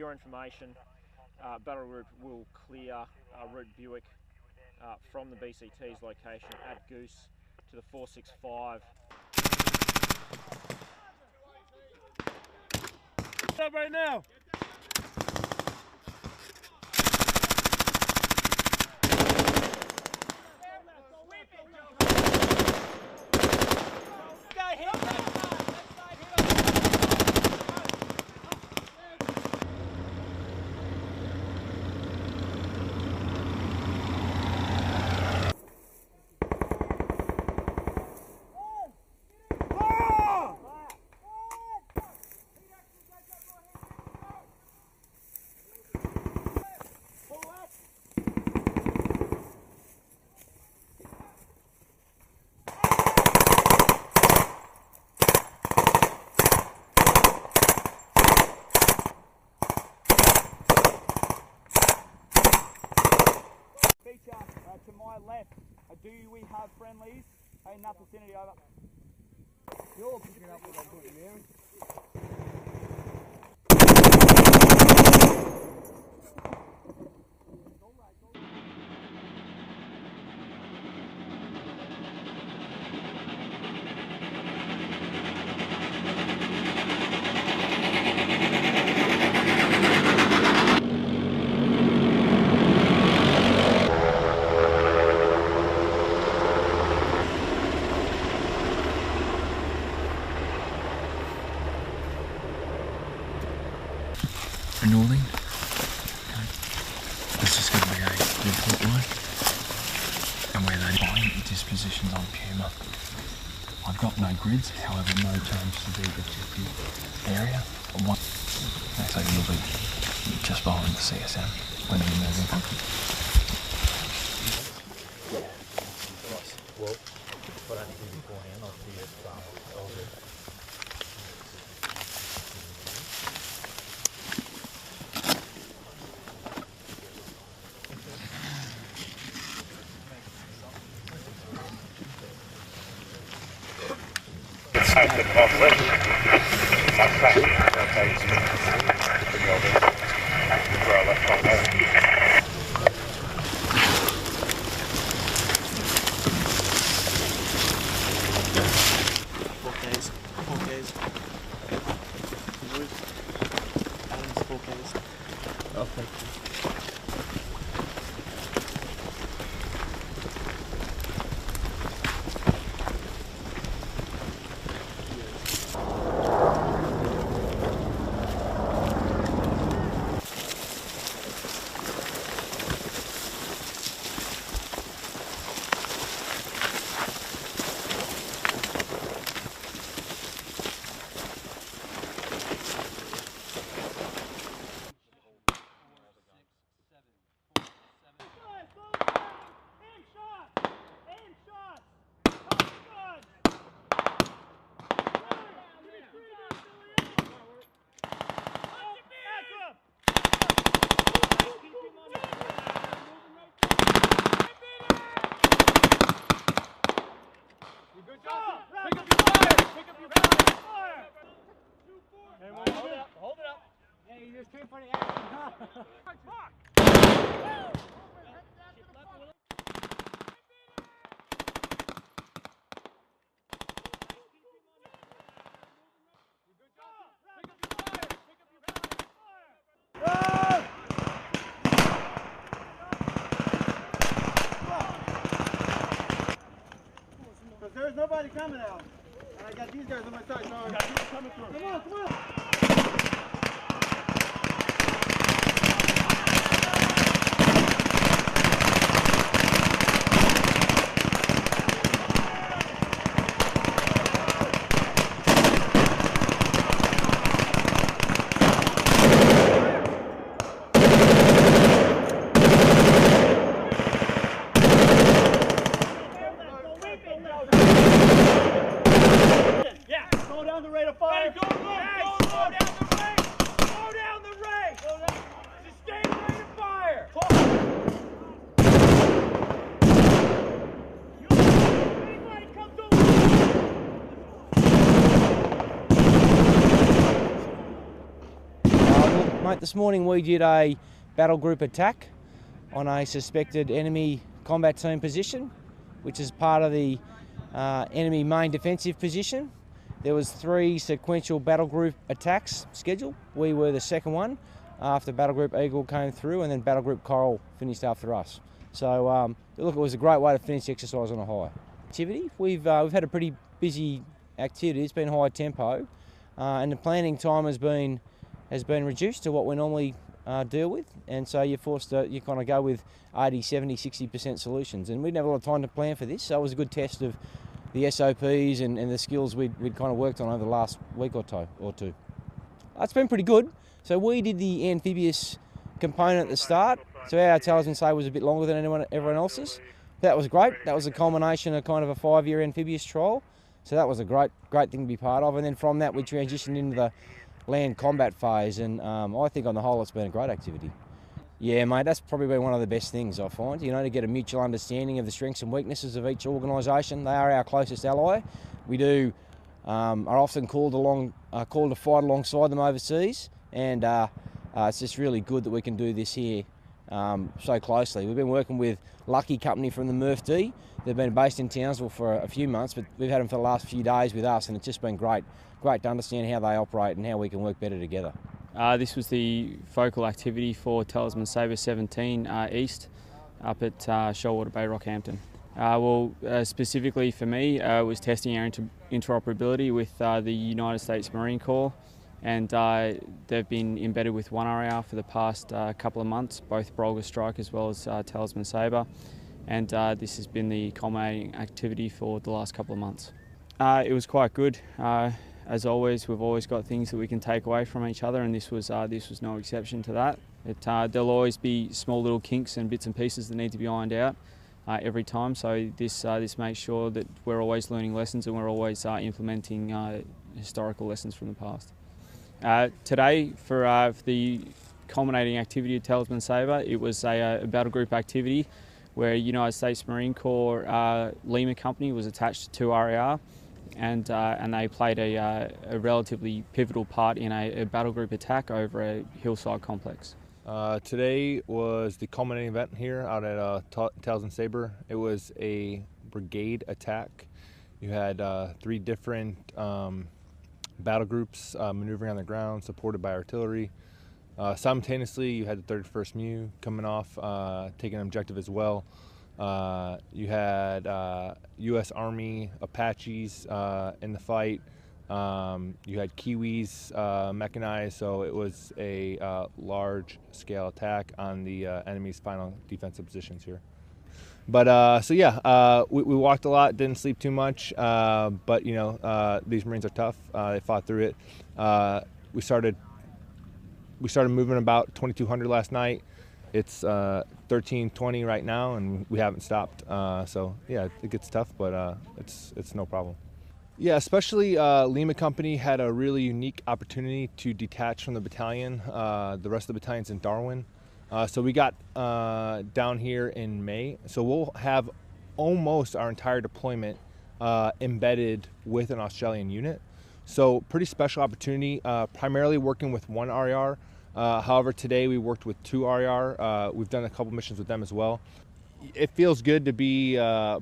your information, Battle Group will clear Route Buick from the BCT's location at Goose to the 465. What's up right now? To my left, do we have friendlies in that vicinity? Over. You're picking up what I'm putting down. Northing. This is going to be a report line, and where they find dispositions on Puma. I've got no grids, however no change to the objective area. So you'll be just behind the CSM when you're moving. Well, what I think beforehand, I'll see it over. Oh, thank you. There's nobody coming out. And I got these guys on my side. So I got people coming through. Come on, come on. Go down the rate of fire. Hey, go, go, go, go. mate. This morning we did a battle group attack on a suspected enemy combat team position, which is part of the enemy main defensive position. There was 3 sequential battle group attacks scheduled. We were the second one after battle group Eagle came through, and then battle group Coral finished after us. So look, it was a great way to finish the exercise on a high. Activity, we've had a pretty busy activity. It's been high tempo, and the planning time has been reduced to what we normally deal with, and so you're forced to kind of go with 80, 70, 60% solutions. And we didn't have a lot of time to plan for this, so it was a good test of the SOPs and the skills we'd kind of worked on over the last week or two. It's been pretty good. So we did the amphibious component at the start, so our Talisman Sabre was a bit longer than everyone else's. That was great. That was a culmination of kind of a 5-year amphibious trial, so that was a great thing to be part of. And then from that we transitioned into the land combat phase, and I think on the whole it's been a great activity. Yeah, mate, that's probably been one of the best things I find, to get a mutual understanding of the strengths and weaknesses of each organisation. They are our closest ally. We are often called to fight alongside them overseas, and it's just really good that we can do this here so closely. We've been working with Lucky Company from the MRF-D. They've been based in Townsville for a few months, but we've had them for the last few days with us, and it's just been great to understand how they operate and how we can work better together. This was the focal activity for Talisman Sabre 17 East up at Shoalwater Bay, Rockhampton. Specifically for me, it was testing our interoperability with the United States Marine Corps, and they've been embedded with 1RAR for the past couple of months, both Brolga Strike as well as Talisman Sabre, and this has been the culminating activity for the last couple of months. It was quite good. As always, we've always got things that we can take away from each other, and this was no exception to that. There'll always be small little kinks and bits and pieces that need to be ironed out every time, so this makes sure that we're always learning lessons and we're always implementing historical lessons from the past. Today, for the culminating activity of Talisman Sabre, it was a battle group activity where United States Marine Corps Lima Company was attached to 2RAR, and they played a relatively pivotal part in a battle group attack over a hillside complex. Today was the culminating event here out at Talisman Sabre. It was a brigade attack. You had 3 different battle groups maneuvering on the ground, supported by artillery. Simultaneously, you had the 31st MU coming off, taking an objective as well. You had U.S. Army Apaches in the fight. You had Kiwis mechanized, so it was a large-scale attack on the enemy's final defensive positions here. But we walked a lot, didn't sleep too much, but these Marines are tough. They fought through it. We started moving about 2200 last night. It's 13:20 right now, and we haven't stopped. So yeah, it gets tough, but it's no problem. Yeah, especially Lima Company had a really unique opportunity to detach from the battalion. The rest of the battalion's in Darwin. So we got down here in May. So we'll have almost our entire deployment embedded with an Australian unit. So pretty special opportunity, primarily working with 1RAR. However, today we worked with 2RAR. We've done a couple missions with them as well. It feels good to be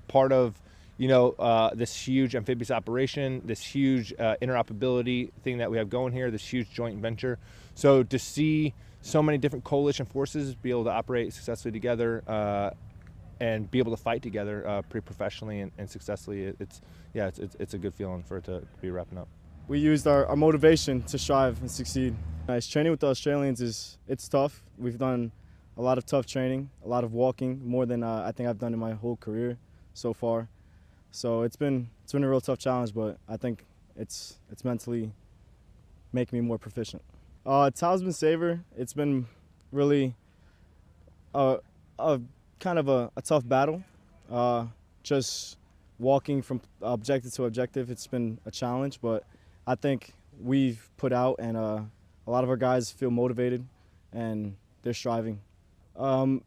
part of this huge amphibious operation, this huge interoperability thing that we have going here, this huge joint venture. So to see so many different coalition forces be able to operate successfully together and be able to fight together pretty professionally and successfully, it's a good feeling for it to be wrapping up. We used our motivation to strive and succeed. Nice training with the Australians it's tough. We've done a lot of tough training, a lot of walking, more than I think I've done in my whole career so far. So it's been a real tough challenge, but I think it's mentally making me more proficient. Talisman Sabre, it's been really a kind of a tough battle. Just walking from objective to objective, it's been a challenge, but I think we've put out, and a lot of our guys feel motivated and they're striving.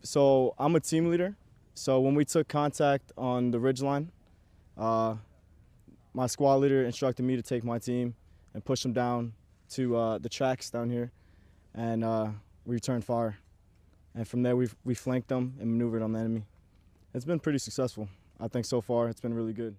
So I'm a team leader. So when we took contact on the ridgeline, my squad leader instructed me to take my team and push them down to the tracks down here. and we returned fire. And from there, we flanked them and maneuvered on the enemy. It's been pretty successful. I think so far it's been really good.